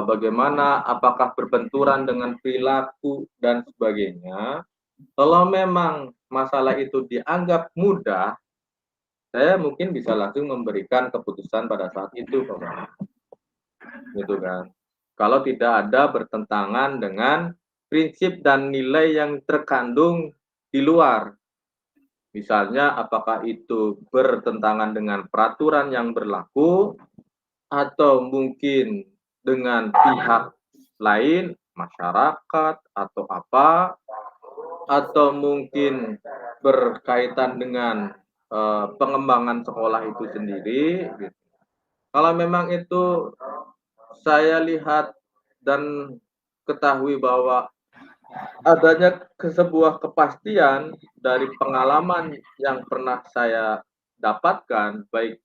bagaimana apakah berbenturan dengan perilaku dan sebagainya. Kalau memang masalah itu dianggap mudah, saya mungkin bisa langsung memberikan keputusan pada saat itu, Bapak. Gitu kan. Kalau tidak ada bertentangan dengan prinsip dan nilai yang terkandung di luar. Misalnya apakah itu bertentangan dengan peraturan yang berlaku, atau mungkin dengan pihak lain, masyarakat atau apa, atau mungkin berkaitan dengan pengembangan sekolah itu sendiri. Gitu. Kalau memang itu saya lihat dan ketahui bahwa adanya sebuah kepastian dari pengalaman yang pernah saya dapatkan, baik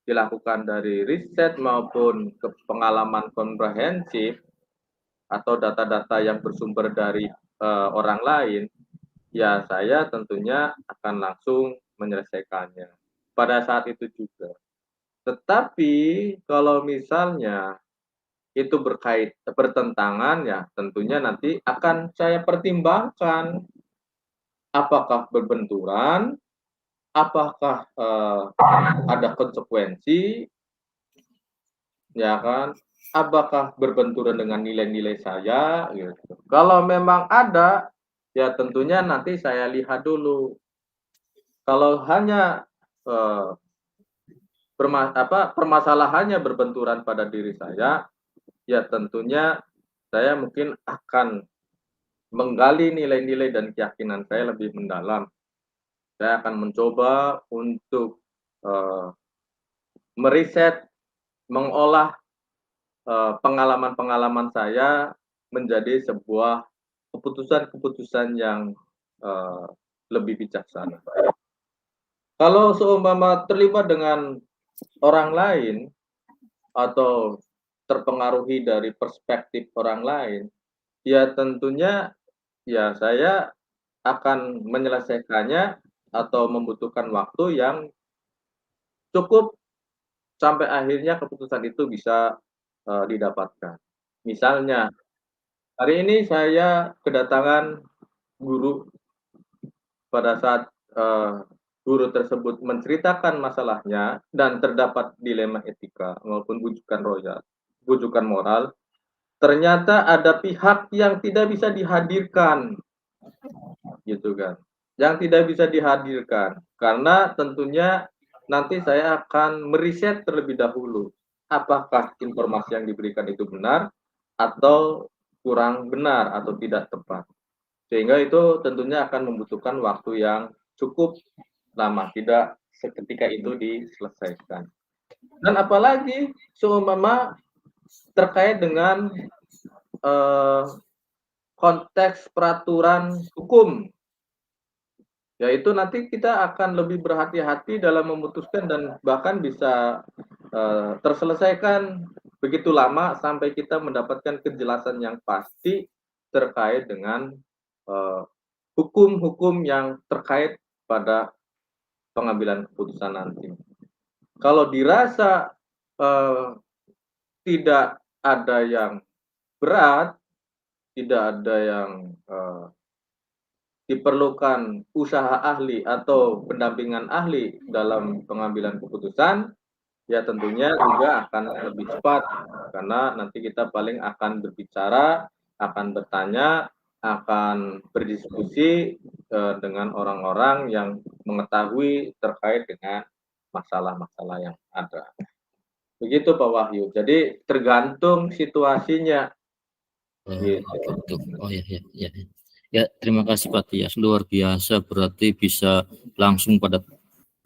dilakukan dari riset maupun ke pengalaman komprehensif atau data-data yang bersumber dari orang lain, ya saya tentunya akan langsung menyelesaikannya pada saat itu juga. Tetapi kalau misalnya itu bertentangan, ya tentunya nanti akan saya pertimbangkan apakah berbenturan, apakah ada konsekuensi, ya kan, apakah berbenturan dengan nilai-nilai saya, gitu. Kalau memang ada, ya tentunya nanti saya lihat dulu. Kalau hanya permasalahannya berbenturan pada diri saya, ya tentunya saya mungkin akan menggali nilai-nilai dan keyakinan saya lebih mendalam. Saya akan mencoba untuk meriset, mengolah pengalaman-pengalaman saya menjadi sebuah keputusan-keputusan yang lebih bijaksana. Kalau seumpama terlibat dengan orang lain atau terpengaruhi dari perspektif orang lain, ya tentunya ya saya akan menyelesaikannya atau membutuhkan waktu yang cukup sampai akhirnya keputusan itu bisa didapatkan. Misalnya, hari ini saya kedatangan guru. Pada saat guru tersebut menceritakan masalahnya dan terdapat dilema etika maupun bujukan moral, ternyata ada pihak yang tidak bisa dihadirkan, gitu kan? Yang tidak bisa dihadirkan karena tentunya nanti saya akan meriset terlebih dahulu apakah informasi yang diberikan itu benar atau kurang benar atau tidak tepat. Sehingga itu tentunya akan membutuhkan waktu yang cukup lama, tidak seketika itu diselesaikan. Dan apalagi seumpama terkait dengan konteks peraturan hukum, yaitu nanti kita akan lebih berhati-hati dalam memutuskan dan bahkan bisa terselesaikan begitu lama sampai kita mendapatkan kejelasan yang pasti terkait dengan hukum-hukum yang terkait pada pengambilan keputusan nanti. Kalau dirasa tidak ada yang berat, tidak ada yang diperlukan usaha ahli atau pendampingan ahli dalam pengambilan keputusan, ya tentunya juga akan lebih cepat karena nanti kita paling akan berbicara, akan bertanya, akan berdiskusi dengan orang-orang yang mengetahui terkait dengan masalah-masalah yang ada. Begitu Pak Wahyu. Jadi tergantung situasinya. Gitu. Oh ya, ya, ya. Ya, terima kasih Pak Tias. Luar biasa, berarti bisa langsung pada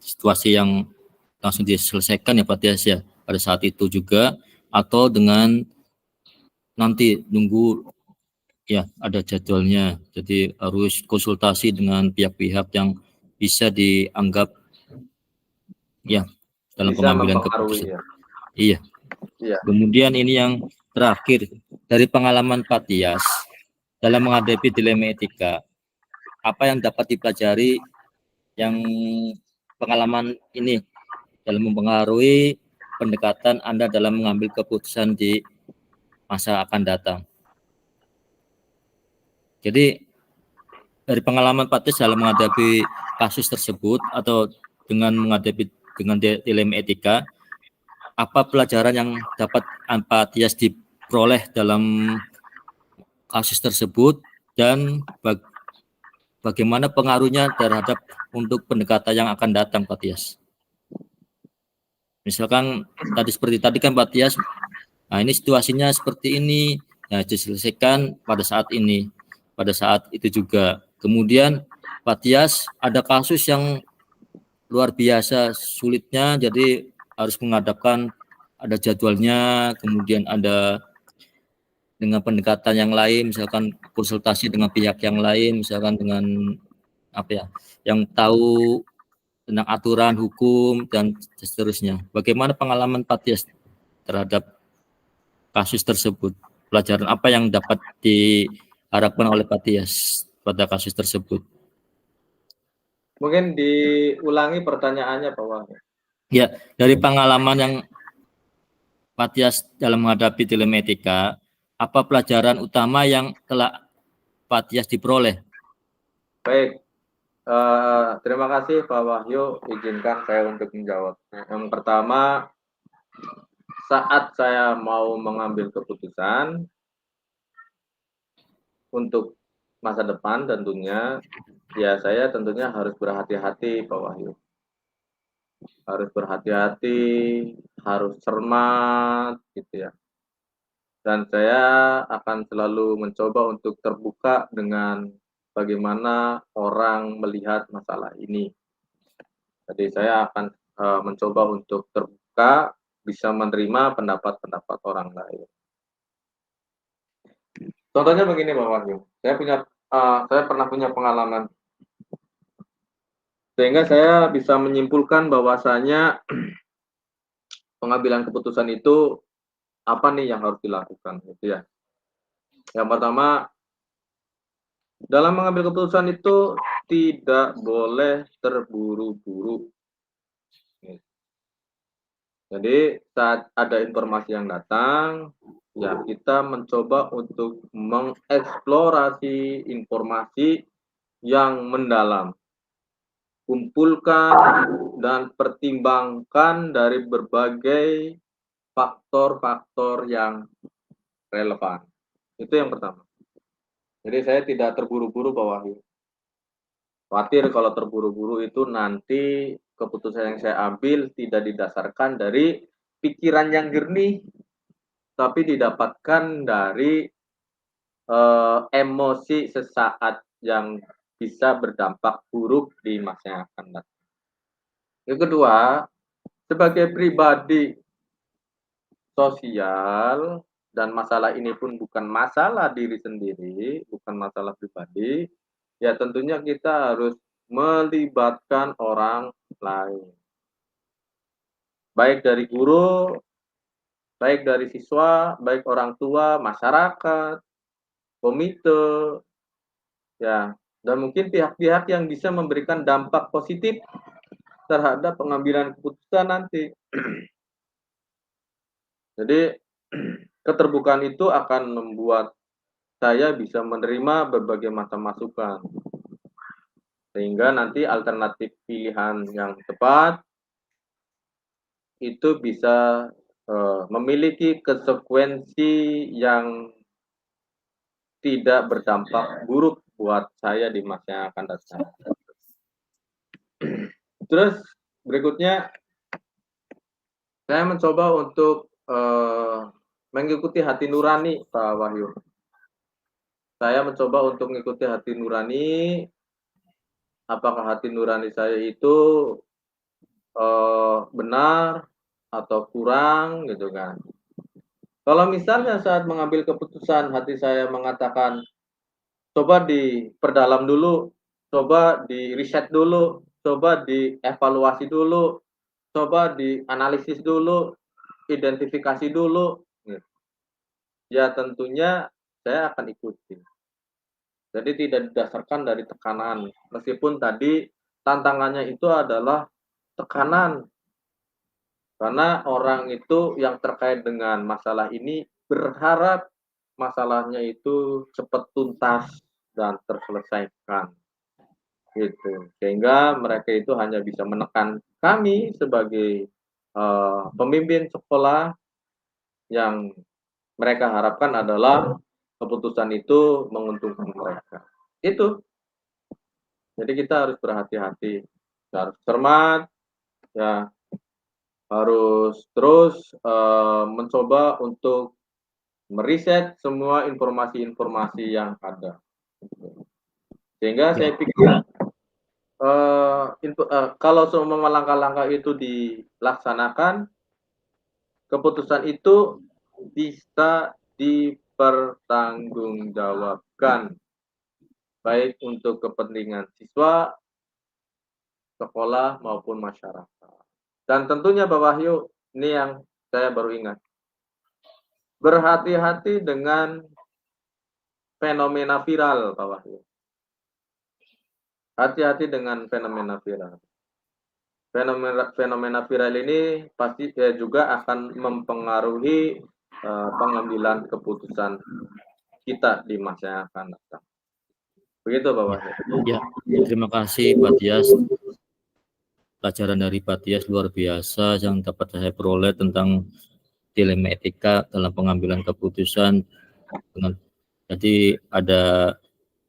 situasi yang langsung diselesaikan ya Pak Tias ya. Pada saat itu juga, atau dengan nanti nunggu ya ada jadwalnya. Jadi harus konsultasi dengan pihak-pihak yang bisa dianggap ya dalam Bisa pengambilan mempengaruhi keputusan. ya. Iya. Iya. Kemudian ini yang terakhir, dari pengalaman Pak Tias dalam menghadapi dilema etika, apa yang dapat dipelajari yang pengalaman ini dalam mempengaruhi pendekatan Anda dalam mengambil keputusan di masa akan datang. Jadi dari pengalaman Pak Tias dalam menghadapi kasus tersebut atau dengan menghadapi dengan dilema etika, apa pelajaran yang dapat Pak Tias diperoleh dalam kasus tersebut dan bagaimana pengaruhnya terhadap untuk pendekatan yang akan datang Pak Tias? Misalkan seperti tadi kan Pak Tias, nah ini situasinya seperti ini, nah diselesaikan pada saat ini, pada saat itu juga. Kemudian Pak Tias ada kasus yang luar biasa sulitnya, jadi harus menghadapkan ada jadwalnya, kemudian ada dengan pendekatan yang lain, misalkan konsultasi dengan pihak yang lain, misalkan dengan apa ya, yang tahu tentang aturan hukum dan seterusnya. Bagaimana pengalaman Pak Tias terhadap kasus tersebut? Pelajaran apa yang dapat diharapkan oleh Pak Tias pada kasus tersebut? Mungkin diulangi pertanyaannya Pak Wahyu. Ya, dari pengalaman yang Pak Tias dalam menghadapi dilema etika, apa pelajaran utama yang telah Pak Tias diperoleh? Baik, terima kasih Pak Wahyu. Izinkan saya untuk menjawab. Yang pertama, saat saya mau mengambil keputusan untuk masa depan tentunya, ya saya tentunya harus berhati-hati Pak Wahyu. Harus berhati-hati, harus cermat gitu ya. Dan saya akan selalu mencoba untuk terbuka dengan bagaimana orang melihat masalah ini. Jadi saya akan mencoba untuk terbuka, bisa menerima pendapat-pendapat orang lain. Contohnya begini Pak Wahyu, saya pernah punya pengalaman sehingga saya bisa menyimpulkan bahwasanya pengambilan keputusan itu apa nih yang harus dilakukan gitu ya. Yang pertama, dalam mengambil keputusan itu tidak boleh terburu-buru. Jadi saat ada informasi yang datang, ya kita mencoba untuk mengeksplorasi informasi yang mendalam. Kumpulkan dan pertimbangkan dari berbagai faktor-faktor yang relevan. Itu yang pertama. Jadi saya tidak terburu-buru Pak Wahyu. Khawatir kalau terburu-buru itu nanti keputusan yang saya ambil tidak didasarkan dari pikiran yang jernih, tapi didapatkan dari emosi sesaat yang bisa berdampak buruk di masa yang akan datang. Yang kedua, sebagai pribadi sosial dan masalah ini pun bukan masalah diri sendiri, bukan masalah pribadi, ya tentunya kita harus melibatkan orang lain. Baik dari guru, baik dari siswa, baik orang tua, masyarakat, komite, ya, dan mungkin pihak-pihak yang bisa memberikan dampak positif terhadap pengambilan keputusan nanti. Jadi keterbukaan itu akan membuat saya bisa menerima berbagai macam masukan. Sehingga nanti alternatif pilihan yang tepat itu bisa memiliki konsekuensi yang tidak berdampak buruk buat saya di masa yang akan datang. Terus berikutnya Saya mencoba untuk mengikuti hati nurani, Pak Wahyu. Saya mencoba untuk mengikuti hati nurani. Apakah hati nurani saya itu benar atau kurang gitu kan. Kalau misalnya saat mengambil keputusan hati saya mengatakan coba diperdalam dulu, coba di riset dulu, coba dievaluasi dulu, coba dianalisis dulu, identifikasi dulu, gitu. Ya tentunya saya akan ikuti. Jadi tidak didasarkan dari tekanan, meskipun tadi tantangannya itu adalah tekanan. Karena orang itu yang terkait dengan masalah ini berharap masalahnya itu cepat tuntas dan terselesaikan, gitu. Sehingga mereka itu hanya bisa menekan kami sebagai pemimpin sekolah yang mereka harapkan adalah keputusan itu menguntungkan mereka. Itu. Jadi kita harus berhati-hati, harus cermat, ya, harus terus mencoba untuk meriset semua informasi-informasi yang ada. Sehingga saya pikir kalau semua langkah-langkah itu dilaksanakan, keputusan itu bisa dipertanggungjawabkan, baik untuk kepentingan siswa, sekolah, maupun masyarakat. Dan tentunya Pak Wahyu, ini yang saya baru ingat, berhati-hati dengan fenomena viral, Pak Wahyu. Hati-hati dengan fenomena viral. Fenomena viral ini pasti juga akan mempengaruhi pengambilan keputusan kita di masa yang akan datang. Begitu Pak Wahyu. Ya, terima kasih Pak Tias. Pelajaran dari Pak Tias luar biasa yang dapat saya peroleh tentang dilema etika dalam pengambilan keputusan. Jadi ada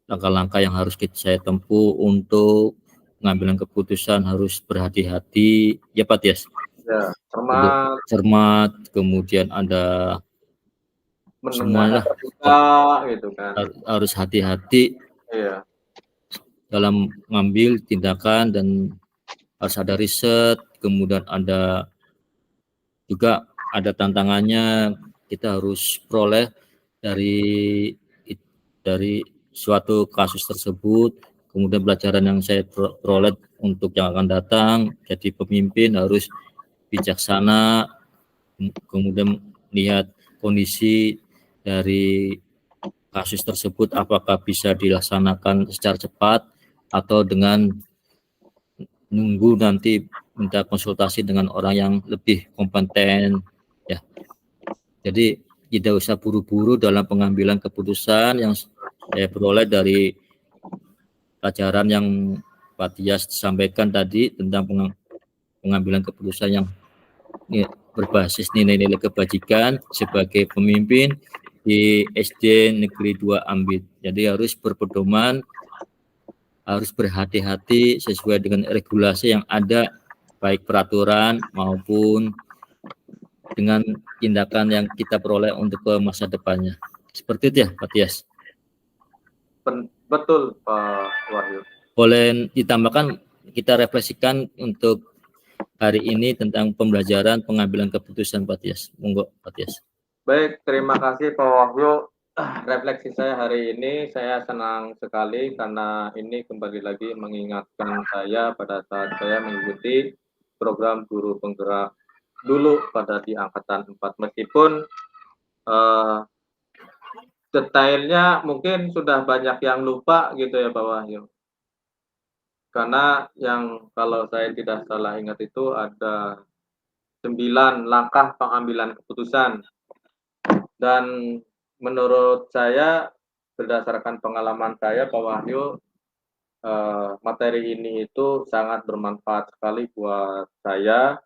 langkah-langkah yang harus saya tempuh untuk pengambilan keputusan, harus berhati-hati, ya Pak Tias. Ya, cermat, kemudian ada semuanya gitu kan. Harus hati-hati dalam mengambil tindakan, dan harus ada riset, kemudian ada juga ada tantangannya, kita harus peroleh dari suatu kasus tersebut. Kemudian pelajaran yang saya peroleh untuk yang akan datang, jadi pemimpin harus bijaksana, kemudian lihat kondisi dari kasus tersebut apakah bisa dilaksanakan secara cepat atau dengan nunggu nanti minta konsultasi dengan orang yang lebih kompeten, ya. Jadi tidak usah buru-buru dalam pengambilan keputusan. Yang saya peroleh dari pelajaran yang Pak Tias sampaikan tadi tentang pengambilan keputusan yang berbasis nilai-nilai kebajikan sebagai pemimpin di SD Negeri 2 Ambit. Jadi harus berpedoman, harus berhati-hati sesuai dengan regulasi yang ada, baik peraturan maupun dengan tindakan yang kita peroleh untuk ke masa depannya. Seperti itu ya Pak Tias? Betul Pak Wahyu. Boleh ditambahkan, kita refleksikan untuk hari ini tentang pembelajaran pengambilan keputusan Pak Tias. Monggo Pak Tias. Baik, terima kasih Pak Wahyu. Refleksi saya hari ini, saya senang sekali karena ini kembali lagi mengingatkan saya pada saat saya mengikuti program guru penggerak dulu pada di angkatan 4, meskipun detailnya mungkin sudah banyak yang lupa gitu ya Pak Wahyu. Karena yang kalau saya tidak salah ingat itu ada 9 langkah pengambilan keputusan. Dan menurut saya, berdasarkan pengalaman saya Pak Wahyu, materi ini itu sangat bermanfaat sekali buat saya,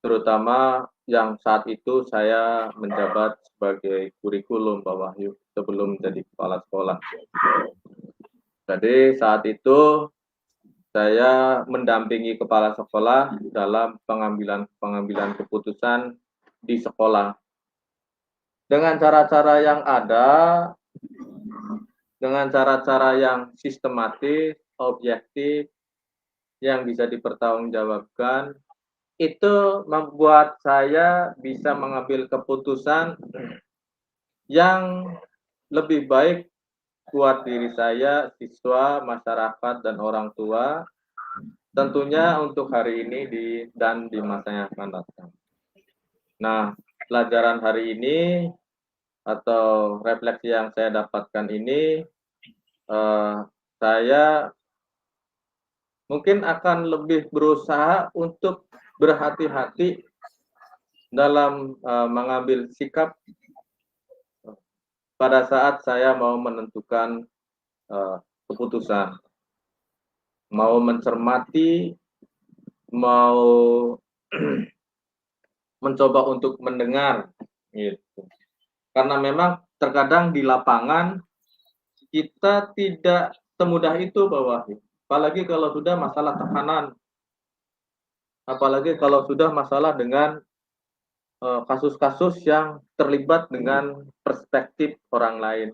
terutama yang saat itu saya menjabat sebagai kurikulum Pak Wahyu sebelum jadi kepala sekolah. Jadi saat itu saya mendampingi kepala sekolah dalam pengambilan keputusan di sekolah. Dengan cara-cara yang ada, dengan cara-cara yang sistematis, objektif, yang bisa dipertanggungjawabkan, itu membuat saya bisa mengambil keputusan yang lebih baik buat diri saya, siswa, masyarakat, dan orang tua, tentunya untuk hari ini dan di masa yang akan datang. Nah, pelajaran hari ini atau refleksi yang saya dapatkan ini, saya mungkin akan lebih berusaha untuk berhati-hati dalam mengambil sikap pada saat saya mau menentukan keputusan, mau mencermati, mau mencoba untuk mendengar, gitu. Karena memang terkadang di lapangan kita tidak semudah itu, apalagi kalau sudah masalah tekanan, apalagi kalau sudah masalah dengan kasus-kasus yang terlibat dengan perspektif orang lain.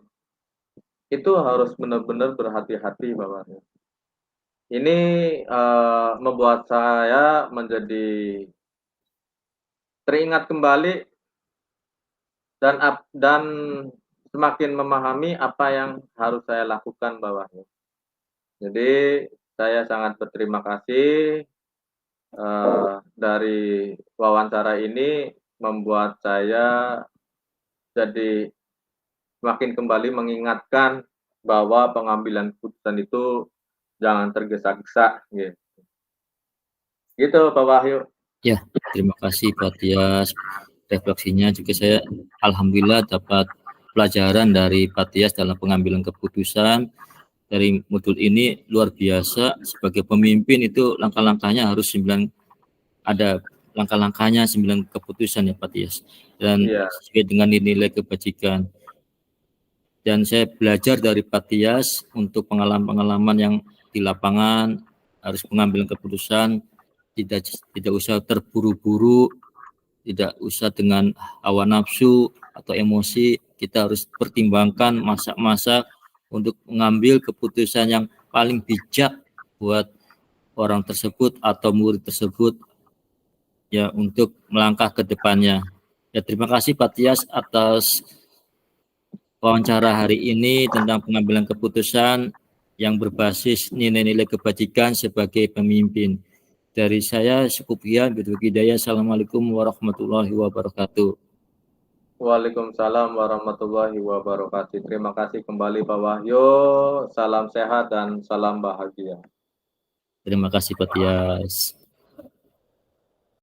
Itu harus benar-benar berhati-hati, Bapak. Ini membuat saya menjadi teringat kembali dan semakin memahami apa yang harus saya lakukan, Bapak. Jadi saya sangat berterima kasih dari wawancara ini membuat saya jadi semakin kembali mengingatkan bahwa pengambilan keputusan itu jangan tergesa-gesa, gitu. Gitu, Pak Wahyu. Ya, terima kasih Pak Tias. Refleksinya juga saya alhamdulillah dapat pelajaran dari Pak Tias dalam pengambilan keputusan. Dari modul ini luar biasa. Sebagai pemimpin itu langkah-langkahnya harus 9, ada langkah-langkahnya 9 keputusan ya Pak Tias. Dan sesuai dengan nilai kebajikan. Dan saya belajar dari Pak Tias untuk pengalaman-pengalaman yang di lapangan, harus pengambilan keputusan, tidak usah terburu-buru, tidak usah dengan hawa nafsu atau emosi. Kita harus pertimbangkan masa-masa untuk mengambil keputusan yang paling bijak buat orang tersebut atau murid tersebut ya untuk melangkah ke depannya. Ya, terima kasih Pak Tias atas wawancara hari ini tentang pengambilan keputusan yang berbasis nilai-nilai kebajikan sebagai pemimpin. Dari saya Syukupia Bidwakidaya. Assalamualaikum warahmatullahi wabarakatuh. Waalaikumsalam warahmatullahi wabarakatuh. Terima kasih kembali Pak Wahyu. Salam sehat dan salam bahagia. Terima kasih Pak Tias.